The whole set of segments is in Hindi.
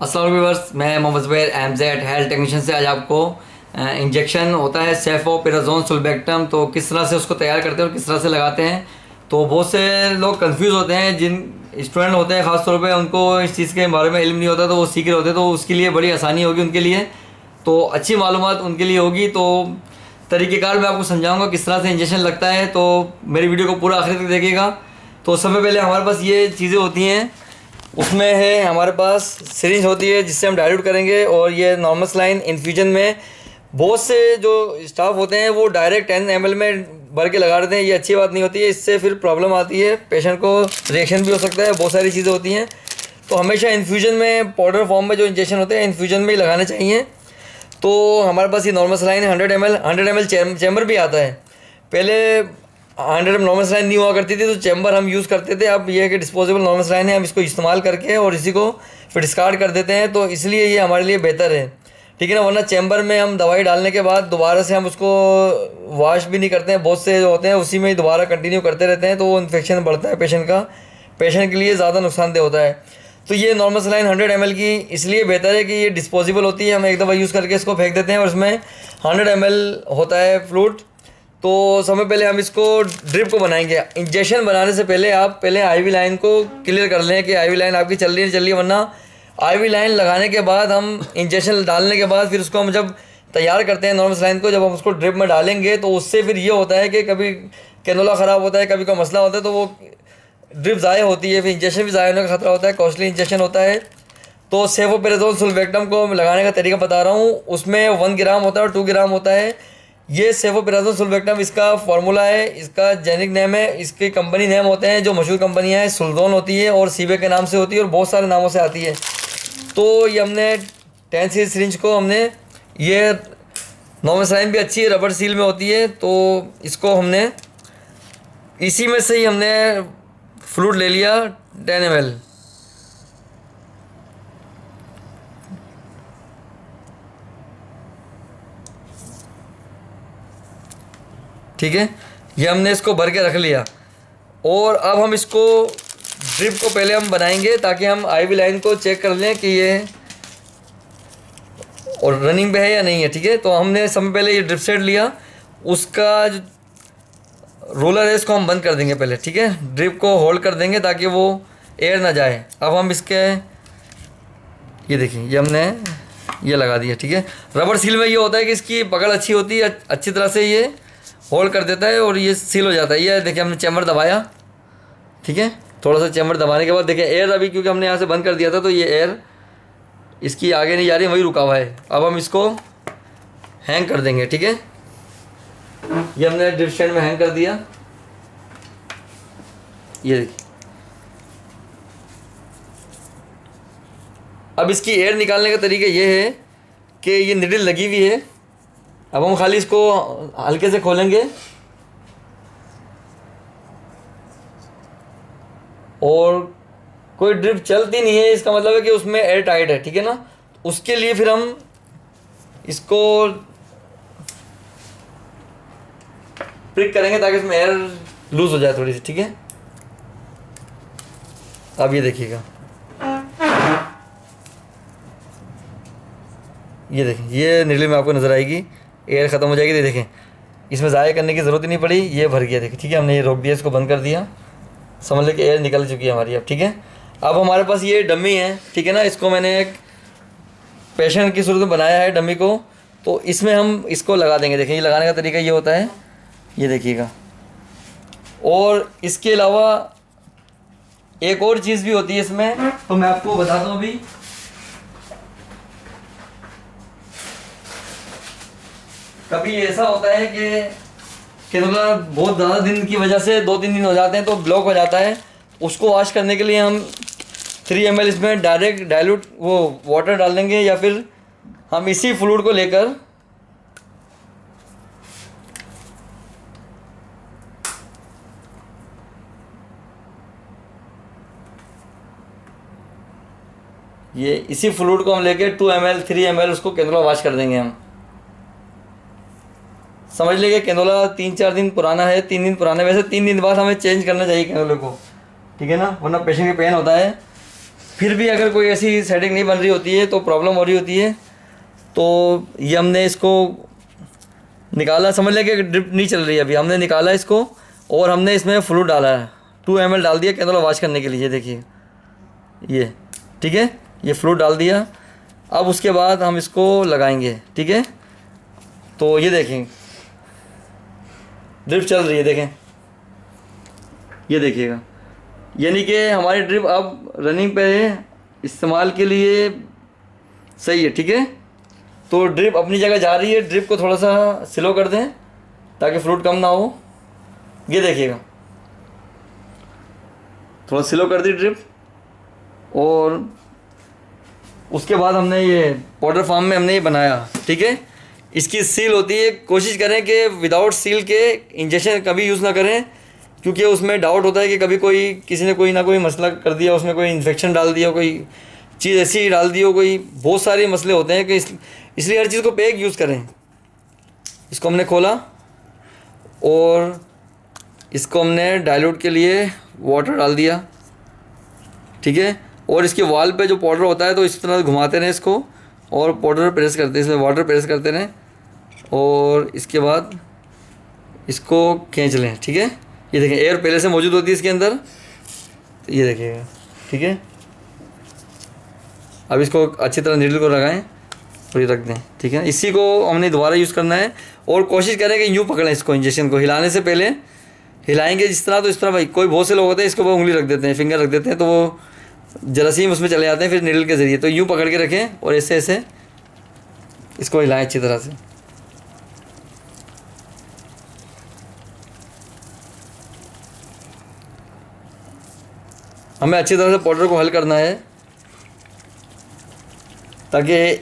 अस्सलाम वालेकुम व्यूअर्स, मैं Mohammad Zubair MZ health technician से आज आपको इंजेक्शन होता है सेफोपिराज़ोन सुल्बेक्टम, तो किस तरह से उसको तैयार करते हैं और किस तरह से लगाते हैं। तो बहुत से लोग कंफ्यूज होते हैं, जिन स्टूडेंट होते हैं ख़ास तौर पे उनको इस चीज़ के बारे में इल्म नहीं होता, तो वो सीख रहे होते हैं, तो उसके लिए बड़ी आसानी होगी उनके लिए, तो अच्छी मालूमात उनके लिए होगी। तो तरीक़ेकार मैं आपको समझाऊँगा किस तरह से इंजेक्शन लगता है, तो मेरी वीडियो को पूरा आखिर तक देखिएगा। तो सबसे पहले हमारे पास ये चीज़ें होती हैं, उसमें है हमारे पास सिरिंज होती है जिससे हम डाइल्यूट करेंगे, और ये नॉर्मल सलाइन इन्फ्यूजन में बहुत से जो स्टाफ होते हैं वो डायरेक्ट 10 ml में भर के लगा देते हैं। ये अच्छी बात नहीं होती है, इससे फिर प्रॉब्लम आती है, पेशेंट को रिएक्शन भी हो सकता है, बहुत सारी चीज़ें होती हैं। तो हमेशा इन्फ्यूजन में पाउडर फॉर्म में जो इंजेक्शन होते हैं इन्फ्यूजन में ही लगाने चाहिए। तो हमारे पास ये नॉर्मल सलाइन है 100 ml चैम्बर भी आता है। पहले 100 ml नॉर्मल सलाइन नहीं हुआ करती थी, तो चैम्बर हम यूज़ करते थे। अब ये है कि डिस्पोजेबल नॉर्मल सलाइन है, हम इसको इस्तेमाल करके और इसी को फिर डिस्कार्ड कर देते हैं, तो इसलिए ये हमारे लिए बेहतर है, ठीक है ना। वरना चैम्बर में हम दवाई डालने के बाद दोबारा से हम उसको वॉश भी नहीं करते हैं, बहुत से जो होते हैं उसी में ही दोबारा कंटिन्यू करते रहते हैं, तो वो इन्फेक्शन बढ़ता है पेशेंट का, पेशेंट के लिए ज़्यादा नुकसानदेह होता है। तो ये नॉर्मल सलाइन 100 ml की इसलिए बेहतर है कि ये डिस्पोजेबल होती है, हम एक दफ़ा यूज़ करके इसको फेंक देते हैं, और इसमें 100 ml होता है फ्लूइड। तो सबसे पहले हम इसको ड्रिप को बनाएंगे। इंजेक्शन बनाने से पहले आप पहले आईवी लाइन को क्लियर कर लें कि आईवी लाइन आपकी चल रही है, चल रही है, वरना आईवी लाइन लगाने के बाद हम इंजेक्शन डालने के बाद फिर उसको हम जब तैयार करते हैं नॉर्मल लाइन को, जब हम उसको ड्रिप में डालेंगे तो उससे फिर ये होता है कि कभी कैनोला ख़राब होता है, कभी कोई मसला होता है, तो वो ड्रिप ज़ाया होती है, फिर इंजेक्शन भी ज़ाया होने का खतरा होता है, कॉस्टली इंजेक्शन होता है। तो सेफोपिराज़ोन सुल्बेक्टम को लगाने का तरीका बता रहा हूँ, उसमें 1 ग्राम होता है और 2 ग्राम होता है। ये सेफोपिराज़ोन सुल्बेक्टम इसका फार्मूला है, इसका जेनिक नेम है, इसके कंपनी नेम होते हैं जो मशहूर कंपनियाँ हैं, सुल्दोन होती है और सीबे के नाम से होती है और बहुत सारे नामों से आती है। तो ये हमने 10 cc सिरिंज को हमने, ये नॉर्मल सलाइन भी अच्छी है, रबर सील में होती है, तो इसको हमने इसी में से ही हमने फ्लूइड ले लिया 10 ml। ठीक है, ये हमने इसको भर के रख लिया, और अब हम इसको ड्रिप को पहले हम बनाएंगे ताकि हम आईवी लाइन को चेक कर लें कि ये और रनिंग पे है या नहीं है, ठीक है। तो हमने सबसे पहले ये ड्रिप सेट लिया, उसका जो रोलर है इसको हम बंद कर देंगे पहले, ठीक है। ड्रिप को होल्ड कर देंगे ताकि वो एयर ना जाए। अब हम इसके ये देखिए, ये हमने ये लगा दिया, ठीक है। रबर सील में ये होता है कि इसकी पकड़ अच्छी होती है, अच्छी तरह से ये होल्ड कर देता है और ये सील हो जाता है। ये देखिए हमने चैम्बर दबाया, ठीक है, थोड़ा सा चैम्बर दबाने के बाद देखिए एयर अभी, क्योंकि हमने यहाँ से बंद कर दिया था तो ये एयर इसकी आगे नहीं जा रही, वही रुका हुआ है। अब हम इसको हैंग कर देंगे, ठीक है। ये हमने ड्रिप स्टैंड में हैंग कर दिया, ये देखिए। अब इसकी एयर निकालने का तरीका ये है कि ये निडल लगी हुई है, अब हम खाली इसको हल्के से खोलेंगे और कोई ड्रिप चलती नहीं है, इसका मतलब है कि उसमें एयर टाइट है, ठीक है ना। उसके लिए फिर हम इसको प्रिक करेंगे ताकि इसमें एयर लूज हो जाए थोड़ी सी, ठीक है। अब ये देखिएगा, ये देखें, ये निडल में आपको नज़र आएगी, एयर ख़त्म हो जाएगी। देखें, इसमें ज़ाया करने की ज़रूरत ही नहीं पड़ी, ये भर गया, देखिए, ठीक है। हमने ये रोक दिया, इसको बंद कर दिया, समझ लें कि एयर निकल चुकी है हमारी अब, ठीक है। अब हमारे पास ये डमी है, ठीक है ना, इसको मैंने एक पेशेंट की सूरत में बनाया है डमी को, तो इसमें हम इसको लगा देंगे। देखें, ये लगाने का तरीका ये होता है, ये देखिएगा। और इसके अलावा एक और चीज़ भी होती है इसमें, तो मैं आपको बताता हूँ अभी। कभी ऐसा होता है कि मतलब बहुत ज़्यादा दिन की वजह से 2-3 दिन हो जाते हैं तो ब्लॉक हो जाता है, उसको वॉश करने के लिए हम 3 ml इसमें डायरेक्ट डाइल्यूट वो वाटर डाल देंगे, या फिर हम इसी फ्लूइड को लेकर ये इसी फ्लूइड को हम लेकर 2 ml 3 ml उसको कैनोला वॉश कर देंगे हम। समझ लीजिए कैनोला 3-4 दिन पुराना है, 3 दिन पुराना है, वैसे 3 दिन बाद हमें चेंज करना चाहिए कैनोले को, ठीक है ना, वरना पेशेंट के पेन होता है। फिर भी अगर कोई ऐसी सेटिंग नहीं बन रही होती है, तो प्रॉब्लम हो रही होती है, तो ये हमने इसको निकाला, समझ लें कि ड्रिप नहीं चल रही है अभी, हमने निकाला इसको और हमने इसमें फ्लूइड डाला है, 2 ml डाल दिया कैंडल वॉश करने के लिए। देखिए ये, ठीक है, ये फ्लूइड डाल दिया। अब उसके बाद हम इसको लगाएंगे, ठीक है। तो ये देखें ड्रिप चल रही है, देखें, ये देखिएगा, यानी कि हमारी ड्रिप अब रनिंग पे इस्तेमाल के लिए सही है, ठीक है। तो ड्रिप अपनी जगह जा रही है, ड्रिप को थोड़ा सा स्लो कर दें ताकि फ्लूइड कम ना हो। ये देखिएगा, थोड़ा स्लो कर दी ड्रिप। और उसके बाद हमने ये पाउडर फार्म में हमने ये बनाया, ठीक है। इसकी सील होती है, कोशिश करें कि विदाउट सील के इंजेक्शन कभी यूज़ ना करें, क्योंकि उसमें डाउट होता है कि कभी कोई किसी ने कोई ना कोई मसला कर दिया, उसमें कोई इन्फेक्शन डाल दिया, कोई चीज़ ऐसी डाल दी हो, कोई बहुत सारे मसले होते हैं कि इसलिए हर चीज़ को पैक यूज़ करें। इसको हमने खोला और इसको हमने डाइल्यूट के लिए वाटर डाल दिया, ठीक है। और इसके वाल पे जो पाउडर होता है तो इस तरह घुमाते रहें इसको, और पाउडर प्रेस करते हैं, इसमें वाटर प्रेस करते रहें, और इसके बाद इसको खींच लें, ठीक है। ये देखें एयर पहले से मौजूद होती है इसके अंदर, तो ये देखिएगा, ठीक है। अब इसको अच्छी तरह नीडल को लगाएं और ये रख दें, ठीक है। इसी को हमने दोबारा यूज़ करना है, और कोशिश करें कि यूँ पकड़ें इसको, इंजेक्शन को हिलाने से पहले हिलाएंगे जिस तरह, तो इस तरह भाई कोई बहुत से लोग होते हैं इसके ऊपर उंगली रख देते हैं, फिंगर रख देते हैं, तो वो जरासीम उसमें चले जाते हैं फिर नीडल के ज़रिए। तो यूँ पकड़ के रखें और ऐसे ऐसे इसको हिलाएं अच्छी तरह से। हमें अच्छी तरह से पाउडर को हल करना है ताकि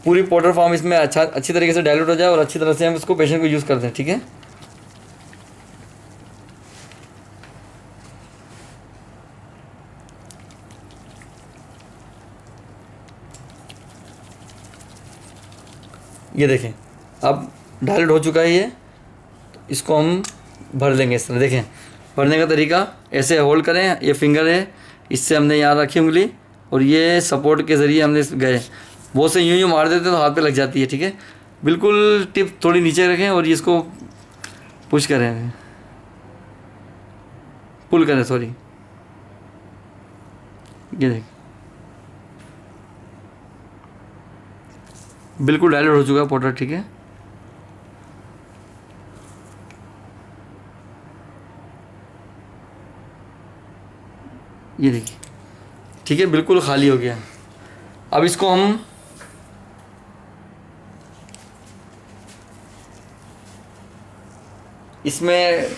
पूरी पाउडर फॉर्म इसमें अच्छी तरीके से डाइल्यूट हो जाए और अच्छी तरह से हम इसको पेशेंट को यूज़ करते हैं, ठीक है। ये देखें अब डाइल्यूट हो चुका है ये, इसको हम भर लेंगे इस तरह। देखें भरने का तरीका, ऐसे होल्ड करें, ये फिंगर है, इससे हमने यहाँ रखी उंगली और ये सपोर्ट के ज़रिए हमने गए, वो से यूँ मार देते तो हाथ पे लग जाती है, ठीक है। बिल्कुल टिप थोड़ी नीचे रखें और ये इसको पुश करें, पुल करें, सॉरी। ये देखें बिल्कुल डाइल्यूट हो चुका है पाउडर, ठीक है। ये देखिए, ठीक है, बिल्कुल खाली हो गया। अब इसको हम इसमें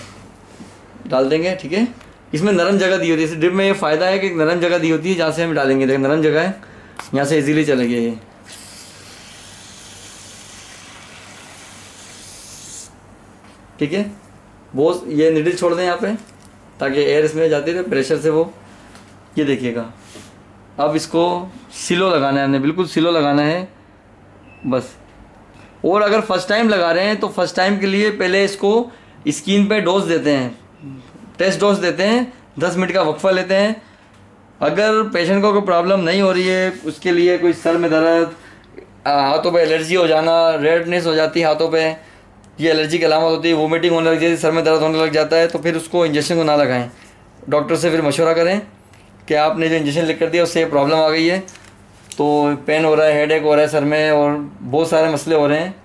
डाल देंगे, ठीक है। इसमें नरम जगह दी होती है, इस ड्रिप में ये फ़ायदा है कि नरम जगह दी होती है जहाँ से हम डालेंगे। देखिए नरम जगह है, यहाँ से इजीली चलेगी ये, ठीक है। वो ये नीडल छोड़ दें यहाँ पे ताकि एयर इसमें जाती रहे प्रेशर से वो। ये देखिएगा, अब इसको सिलो लगाना है हमने, बिल्कुल सिलो लगाना है बस। और अगर फर्स्ट टाइम लगा रहे हैं तो फर्स्ट टाइम के लिए पहले इसको स्किन पे डोज देते हैं, टेस्ट डोज देते हैं, 10 मिनट का वक्फा लेते हैं। अगर पेशेंट को कोई प्रॉब्लम नहीं हो रही है, उसके लिए कोई सर में दर्द, हाथों पे एलर्जी हो जाना, रेडनेस हो जाती है हाथों पे, ये एलर्जी की अलामत होती है, वोमिटिंग होने लग जाती है, सर में दर्द होने लग जाता है, तो फिर उसको इंजेक्शन को ना लगाएं। डॉक्टर से फिर मशवरा करें कि आपने जो इंजेक्शन लिख कर दिया उससे प्रॉब्लम आ गई है, तो पेन हो रहा है, हेडेक हो रहा है सर में, और बहुत सारे मसले हो रहे हैं।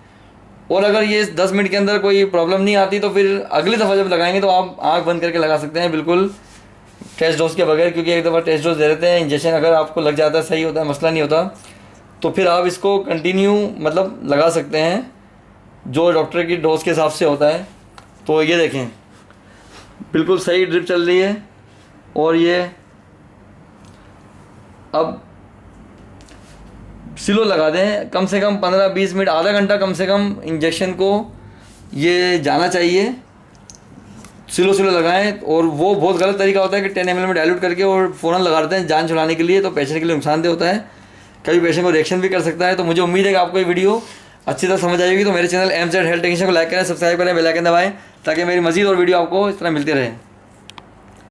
और अगर ये 10 मिनट के अंदर कोई प्रॉब्लम नहीं आती तो फिर अगली दफ़ा जब लगाएंगे तो आप आंख बंद करके लगा सकते हैं, बिल्कुल टेस्ट डोज के बगैर। क्योंकि एक दफ़ा टेस्ट डोज दे देते हैं, इंजेक्शन अगर आपको लग जाता है, सही होता है, मसला नहीं होता, तो फिर आप इसको कंटिन्यू मतलब लगा सकते हैं जो डॉक्टर की डोज के हिसाब से होता है। तो ये देखें बिल्कुल सही ड्रिप चल रही है। और ये अब सिलो लगा दें, कम से कम 15-20 मिनट, आधा घंटा कम से कम इंजेक्शन को ये जाना चाहिए। सिलो लगाएं। और वो बहुत गलत तरीका होता है कि 10 ml में डाइल्यूट करके और फ़ौरन लगा देते हैं जान छुड़ाने के लिए, तो पेशेंट के लिए नुकसानदेह होता है, कभी पेशेंट को रिएक्शन भी कर सकता है। तो मुझे उम्मीद है कि आपको ये वीडियो अच्छी तरह समझ आएगी। तो मेरे चैनल MZ हेल्थ टेक्नीशियन को लाइक करें, सब्सक्राइब करें, बेल आइकन दबाएं ताकि मेरी मज़ीद और वीडियो आपको इस तरह मिलती रहे।